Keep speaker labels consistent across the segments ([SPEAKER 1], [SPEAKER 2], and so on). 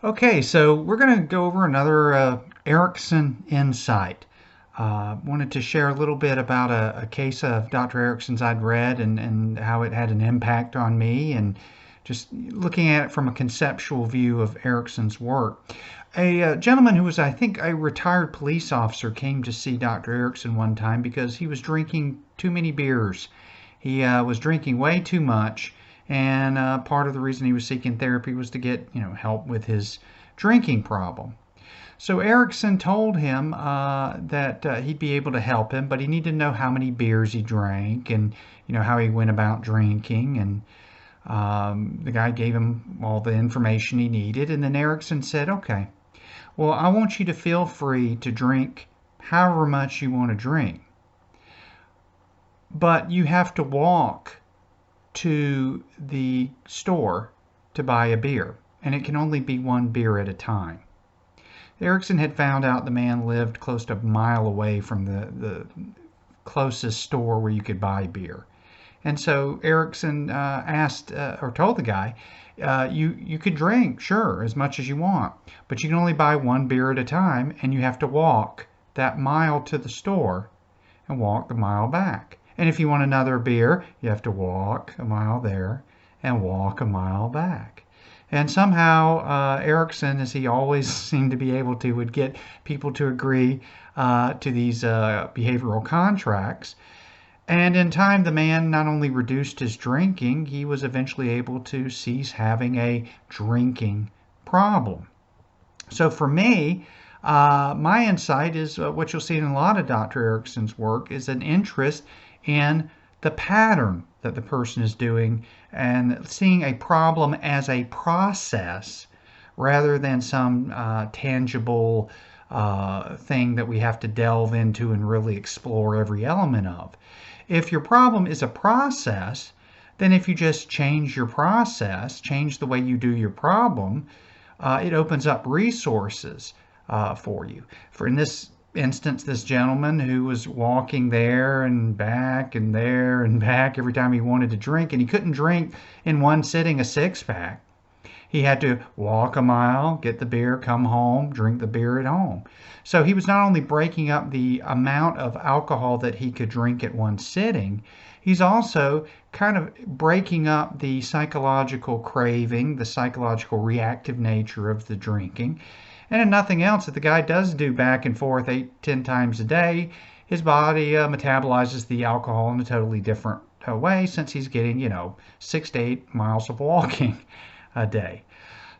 [SPEAKER 1] Okay, so we're going to go over another Erickson insight. Wanted to share a little bit about a case of Dr. Erickson's I'd read and how it had an impact on me, and just looking at it from a conceptual view of Erickson's work. A gentleman who was, I think, a retired police officer came to see Dr. Erickson one time because he was drinking too many beers. He was drinking way too much, and part of the reason he was seeking therapy was to get, help with his drinking problem. So Erickson told him that he'd be able to help him, but he needed to know how many beers he drank and how he went about drinking. And the guy gave him all the information he needed. And then Erickson said, "Okay, well, I want you to feel free to drink however much you want to drink, but you have to walk to the store to buy a beer, and it can only be one beer at a time." Erickson had found out the man lived close to a mile away from the closest store where you could buy beer. And so Erickson asked or told the guy, you could drink, sure, as much as you want, but you can only buy one beer at a time, and you have to walk that mile to the store and walk the mile back. And if you want another beer, you have to walk a mile there and walk a mile back. And somehow Erickson, as he always seemed to be able to, would get people to agree to these behavioral contracts. And in time, the man not only reduced his drinking, he was eventually able to cease having a drinking problem. So for me, my insight is what you'll see in a lot of Dr. Erickson's work is an interest in the pattern that the person is doing and seeing a problem as a process rather than some tangible thing that we have to delve into and really explore every element of. If your problem is a process, then if you just change your process, change the way you do your problem, it opens up resources for you. For in this instance, this gentleman who was walking there and back and there and back every time he wanted to drink, and he couldn't drink in one sitting a six-pack. He had to walk a mile, get the beer, come home, drink the beer at home. So he was not only breaking up the amount of alcohol that he could drink at one sitting, he's also kind of breaking up the psychological craving, the psychological reactive nature of the drinking. And if nothing else, if the guy does do back and forth 8-10 times a day, his body metabolizes the alcohol in a totally different way, since he's getting, 6 to 8 miles of walking a day.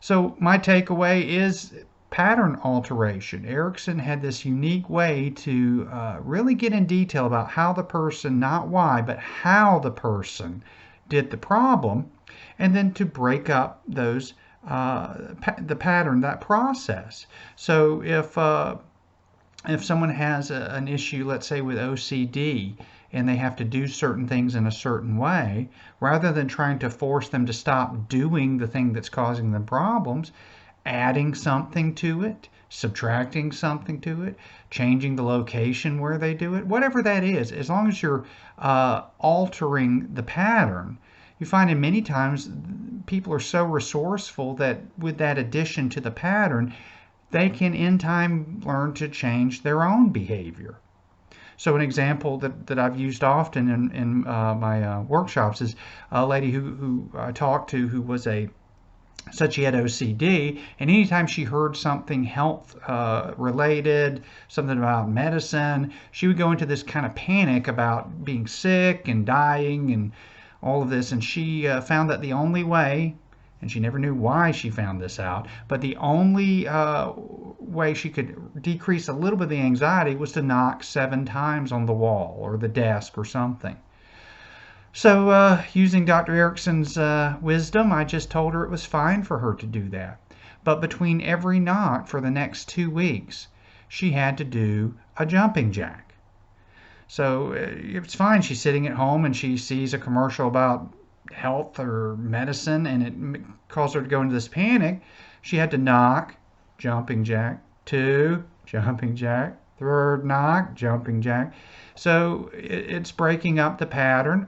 [SPEAKER 1] So my takeaway is pattern alteration. Erickson had this unique way to really get in detail about how the person, not why, but how the person did the problem, and then to break up those the pattern, that process. So if someone has an issue, let's say with OCD, and they have to do certain things in a certain way, rather than trying to force them to stop doing the thing that's causing them problems, adding something to it, subtracting something to it, changing the location where they do it, whatever that is, as long as you're altering the pattern, you find in many times people are so resourceful that with that addition to the pattern, they can in time learn to change their own behavior. So an example that I've used often in my workshops is a lady who I talked to who was said she had OCD, and anytime she heard something health related, something about medicine, she would go into this kind of panic about being sick and dying and all of this. And she found that the only way, and she never knew why she found this out, but the only way she could decrease a little bit of the anxiety was to knock 7 times on the wall or the desk or something. So using Dr. Erickson's wisdom, I just told her it was fine for her to do that. But between every knock for the next 2 weeks, she had to do a jumping jack. So it's fine. She's sitting at home and she sees a commercial about health or medicine, and it caused her to go into this panic. She had to knock, jumping jack, 2, jumping jack, 3rd knock, jumping jack. So it's breaking up the pattern,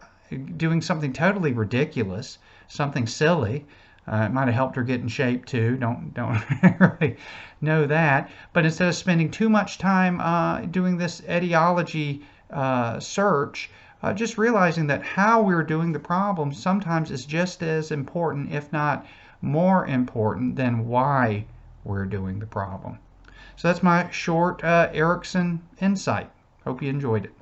[SPEAKER 1] doing something totally ridiculous, something silly, It might have helped her get in shape too. Don't really know that. But instead of spending too much time doing this etiology search, just realizing that how we're doing the problem sometimes is just as important, if not more important, than why we're doing the problem. So that's my short Erickson insight. Hope you enjoyed it.